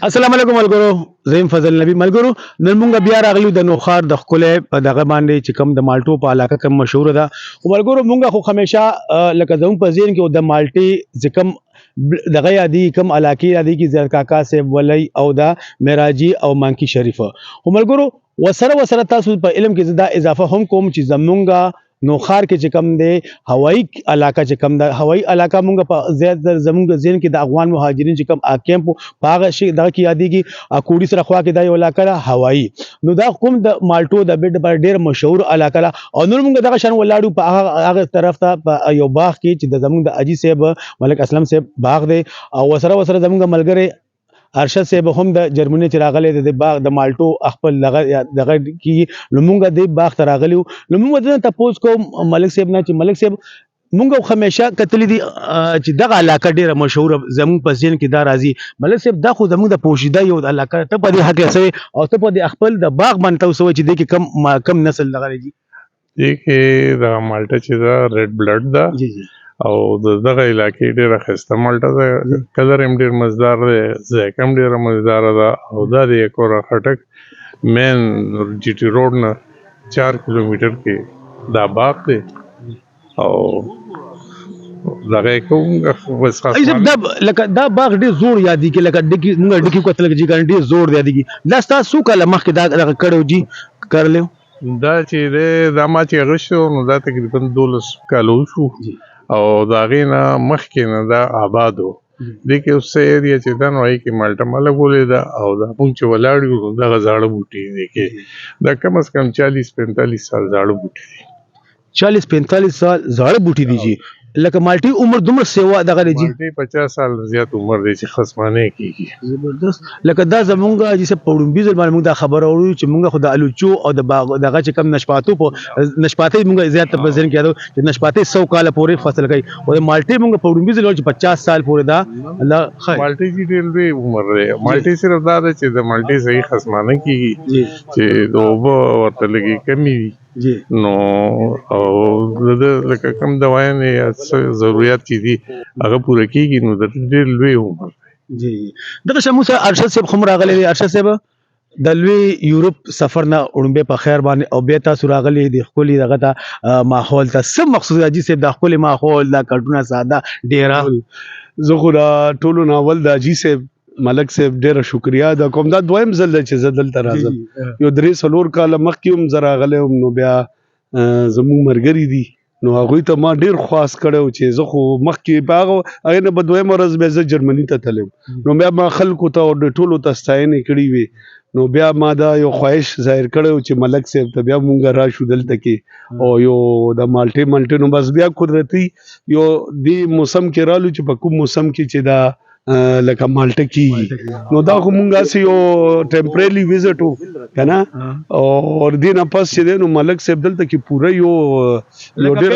السلام علیکم ملګرو، زیم فضل نبی. ملګرو نن مونږ بیا راغلیو د نوخار د ښکلې په دغه باندې چې کوم د مالټو په علاقه کې مشهور ده. خو ملګرو مونږ خو همیشه لکه زموږ په ذهن کې د مالټې چې کوم دغه یادي کوم علاقې یادي کې زیات کاکا صاحب ولی او د معراجي او مانکی شریف. خو ملګرو وسره تاسو په علم کې زدا اضافه هم کوم چې زمونږ نوخار کې چې کم دی هوایی علاقه چې کم ده هوایی علاقه مونږ په زیات زمونږ ذهن کې د افغان مهاجرین چې کم کیمپ په هغه شي دغه کې یادېږي اکوړي سره خوا کې دا یو علاقه ده هوایی. نو دا کوم د مالټو د بیډ پر ډیر مشهور علاقه ده او نور مونږ دغه شان ولاړو په هغه طرف ته په یو باغ کې چې د زمونږ د اجي صاحب ملک اسلم صاحب باغ دی او وسره زمونږ ملګری ارشد صاحب هم د جرمني چې راغلی د باغ د مالټو خپل دغه کې لمونګه د باغ ته راغلی لمونګه د تاسو کوم ملک صاحب نه چې ملک صاحب مونږ همیشه کتلی دي چې دغه علاقه ډیره مشهور زموږ په ځین کې دا راځي ملک صاحب دا خو زموږ د پوشیده یو علاقه ته په دې حق سوي او ته په دې خپل د باغ باندې تاسو چې د کې کم نسل لغړي دي دې کې د مالټا چې دا ریډ بلډ دا جی جی او دغه علاقې ډېره ښایسته مالټه ده کلر یې ډېر مزدار دی ذایقه هم ډېره مزداره ده او دا د یکورا خټک مین جي ټي روډ نه 4 کیلومیټر کې دا باغ دی او دغه کوم بس خاص دا لکه دا باغ ډېر زوړ یادي کې لکه ډکی موږ ډکی کوتل کې ډېر زوړ یادي کې دا تاسو کله مخکې دا کړو جی کړلو دا چې دا ما چې غشو نو دا تقریبا 12 کالو شو او دا غینا مخکې نه دا آبادو د کې اوسه ایریا چې دا نوای کې مالټا مال غولې دا او دا پونچ ولاړو دا غزاړه بوټي دي کې دا کم از کم 40 45 سال زاړه بوټي دي 40 45 سال زاړه بوټي دي جی لکه مالټي عمر دومره سیوا دغه جی مالټي 50 سال زیات عمر دی چې خصمانه کیږي زبردست لکه دا زمونږه چې په پړومبي ځل باندې موږ دا خبر اورو چې موږ خو د الوچو او د دغه چې کم نشپاتو په نشپاتې موږ زیات په ذهن کې یادو چې نشپاتې 100 کال پورې فصل کوي او د مالټي موږ پړومبي ځل چې 50 سال پورې دا الله خیر مالټي چې ډېر لوی عمر دی مالټي صرف دا ده چې د مالټي صحیح خصمانه کیږي چې دوبه ورته لګي کمی جی نو او د لکه کم دوايان یا ضرورت چې دي هغه پوره کیږي نو د ډېر لوی عمر جی دغه شموسه ارشد صاحب خمر راغلی ارشد صاحب د لوی یورپ سفر نه اړمبه په خیر باندې او بیا تاسو راغلی د خپل دغه ته ماحول ته سم مقصود اجي صاحب د خپل ماحول دا کډونه ساده ډیره زه خو دا ټولو ناول د اجي صاحب ملک صاحب ډیره شکریا دا کوم دا دویم ځل چې زه دلته راځم یو 3 کال مخکې هم زه راغلی نو بیا زموږ مرګري دي نو هغوی ته ما ډیر خواست کړی چې زه خو مخکې په هغې نه به دویمه ورځ بیا زه جرمني ته تلم نو بیا ما خلکو ته او ټولو ته ستاینې کړې وې نو بیا ما دا یو خواهش ظاهر کړی چې ملک صاحب ته بیا مونږ راشو دلته کې او یو د مالټې نو بس بیا قدرتي یو دې موسم کې رالو چې په کوم موسم کې چې دا لکه مالټه کیږي نو دا خو مونږه سي یو ټمپرري وزټ وو کنه او دې نه پس چې نو ملک صاحب دلته کې پوره یو ډېر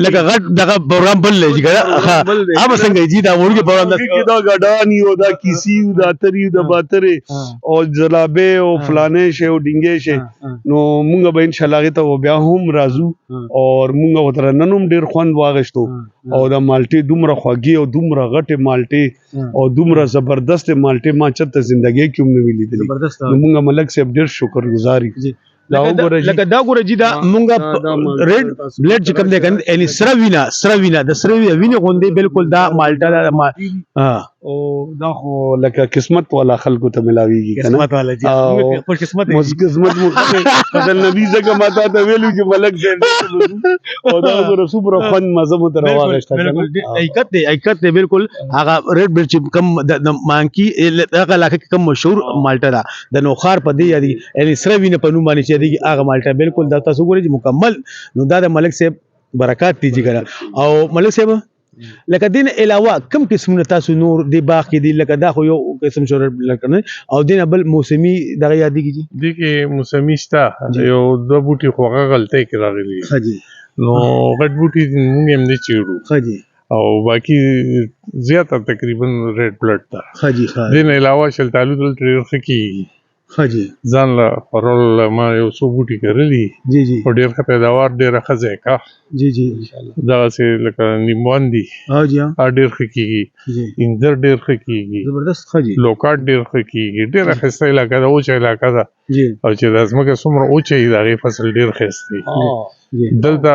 لکه غټ دغه پروګرام بل لږی ها اب څنګه جی دا ورګي پروګرام دا غډانی او دا کیسی او دا تری او دا باتره او جلابه او فلانه شی او ډینګې شی نو مونږ به ان شاء الله ته بیا هم راځو او مونږ وتر ننوم ډېر خوند واغښتو او دا مالټي دومره خوږی او دومره غټه مالټي او دومره زبردست مالټي ما چته زندګي کې هم نه ویلې دي نو مونږ ملک صاحب ډېر شکر گزاري لکه دا ګوره جی دا مونږه ریډ بلډ چې کوم دی کنه یعنی سره وینا د سره ویني غوندي بالکل دا مالټا او دا خو لکه قسمت والا خلکو ته ملاويږي کنه قسمت والا جی خپل قسمت قسمت مو بدل نبی زګه ماته ته ویلو چې ملک دې او دا ګوره سوپر فن مزه مو تر واغښت بالکل حقیقت دی بالکل هغه ریډ بلډ چې کم د مانکی هغه علاقه کم مشهور مالټا ده د نوخار په دی یعنی سره وینه په نوم باندې چې دی هغه مالټا بالکل دا تاسو ګورئ مکمل نو دا د ملک صاحب برکات دي جی او ملک صاحب لکه دین علاوه کم قسمونه تاسو نور دی باغ کې دی لکه دا خو یو قسم شور لکنه او دین بل موسمي دغه یادېږي جی دي کې موسمي شته یو دو بوټي خوغه غلطه کې راغلي ها جی نو غټ بوټي موږ هم نه چیرو ها جی او باقی زیاته تقریبا ریډ بلډ تا ها جی ها دین علاوه شلتالو دل ټریخ کی ها جی ځان له پرول ما یو څو بوټي کرلي جی جی او ډېر ښه پیداوار ډېره ښه ځای کا جی جی ان شاء الله دغسې لکه نیمبوان دي ها جی ها ډېر ښه کېږي جی انځر ډېر ښه کېږي زبردست ها جی لوکاټ ډېر ښه کېږي ډېره ښایسته علاقه ده اوچه علاقه ده جی او چې دا ځمکه څومره اوچه وي د هغې فصل ډېر ښایسته وي جی دلته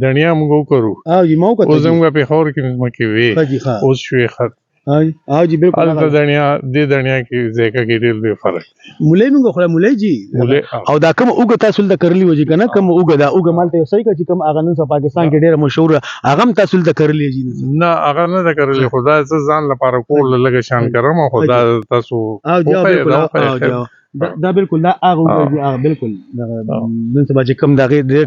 دڼیا موږ وکرو ها جی ما اوس وکړه زموږ پېښور کې ځمکې ها وې جی ها اوس شوې ختم ها جی بالکل هلته دڼیا دې دڼیا کې ذایقه کې ډېر لوی فرق دی مولای موږ خو مولای جی مولې او دا کوم اوګه تاسو د کرلی وږي کنه کوم اوګه دا اوګه مالته یو صحیح چې کوم اغه نن په پاکستان کې ډیره مشهور هغه هم تاسو د کرلی جی نه هغه نه ده کرلې خدا زه ځان لپاره کول لږه شان کرم او خدا تاسو او جی وښیه بالکل دا وښیه خیر. دا بالکل دا هغه اوګه جی هغه بالکل نن سبا چې کوم دغه ډیر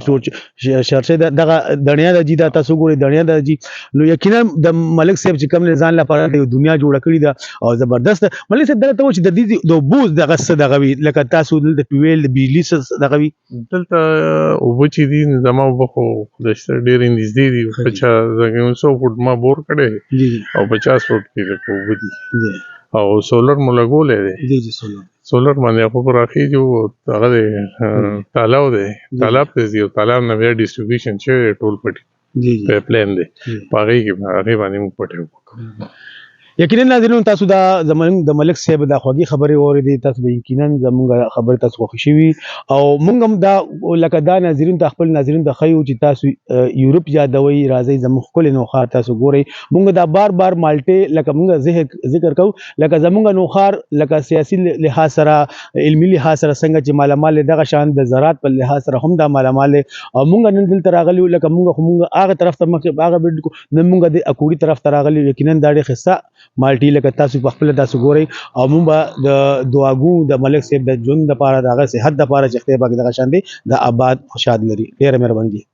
شرشه دغه دنیا د جی دا تاسو ګوري دنیا د جی نو یقینا د ملک صاحب چې کوم ځان لپاره د دنیا جوړ کړی دا او زبردست ملک صاحب دغه ته چې د دې د بوز دغه څه دغه وی لکه تاسو د ټویل د بجلی څه دغه وی دلته اوبه چې دي نو زما اوبه خو خدای شته ډېرې نږدې دي ښه جي. 100 فوټ ما بور کړی جی جی او 50 فوټ کې لکه اوبه دي جی او سولر مو لګولی دی جی جی سولر سولر باندې خو پراخېږي او هغه دی تالاو دی تالاب ته ځي او تالاب نه بیا ډسټریبیوشن شوی دی ټول پټي جی جی پایپ لاین دی جی. په هغې کې باندې موږ پټي وکړو یقینا ناظرین تاسو دا زمونږ د ملک صاحب د خوږی خبرې اورېدې تاسو به یقینا زمونږ خبره تاسو خوښ شي او موږ هم دا لکه دا ناظرین ته خپل ناظرین د خیو چې تاسو یورپ یادوي راځي زموږ کول نوخار تاسو ګوري موږ دا بار بار مالټه لکه موږ ذکر کوو لکه زمونږ نوخار لکه سیاسي لحاظ سره علمي لحاظ سره څنګه چې مالامال دغه شان د زراعت په لحاظ سره هم دا مالامال او موږ نن دلته راغلي لکه موږ هغه طرف ته مخ هغه نن موږ د اکوړي طرف ته راغلي یقینا دا ډېر خصه مالټي لکه تاسو په خپل تاسو ګورئ او موږ به د دعاګو د ملک صاحب د ژوند لپاره دغه صحت لپاره چې خدای پاک دغه شان دی د آباد خوشاد لري ډېر مهرباني